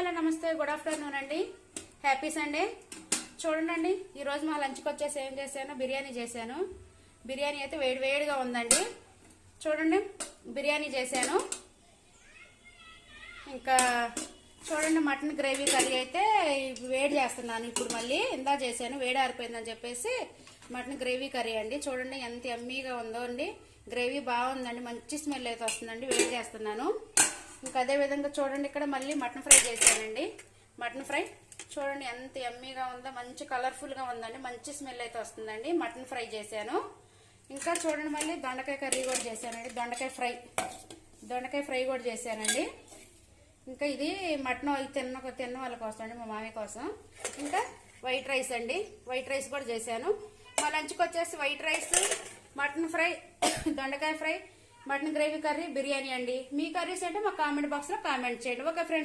Hello నమస్తే, good afternoon అండి. Happy Sunday. చూడండి, ఈరోజు మా లంచ్కి వచ్చేసి ఏం చేశాను, బిర్యానీ చేశాను. బిర్యానీ అయితే వేడివేడిగా ఉందండి. చూడండి, బిర్యానీ చేశాను. ఇంకా చూడండి, మటన్ గ్రేవీ కర్రీ అయితే వేడి చేస్తున్నాను. ఇప్పుడు మళ్ళీ ఇందా చేశాను, వేడి ఆరిపోయిందని చెప్పేసి మటన్ గ్రేవీ కర్రీ అండి. చూడండి ఎంత యమ్మీగా ఉందో అండి. గ్రేవీ బాగుందండి, మంచి స్మెల్ అయితే వస్తుందండి. వేడి చేస్తున్నాను. ఇంకా అదే విధంగా చూడండి, ఇక్కడ మళ్ళీ మటన్ ఫ్రై చేశానండి. మటన్ ఫ్రై చూడండి ఎంత యమ్మీగా ఉందో, మంచి కలర్ఫుల్గా ఉందండి. మంచి స్మెల్ అయితే వస్తుందండి. మటన్ ఫ్రై చేశాను. ఇంకా చూడండి, మళ్ళీ దొండకాయ కర్రీ కూడా చేశానండి. దొండకాయ ఫ్రై కూడా చేశానండి. ఇంకా ఇది మటన్ తిన్న వాళ్ళ కోసం అండి, మా మామయ్య కోసం. ఇంకా వైట్ రైస్ అండి, వైట్ రైస్ కూడా చేశాను. మా లంచ్కి వచ్చేసి వైట్ రైస్, మటన్ ఫ్రై, దొండకాయ fry, mutton gravy curry, biryani అండి. మీ కర్రీస్ అంటే మా కామెంట్ బాక్స్లో కామెంట్ చేయండి. Okay friends.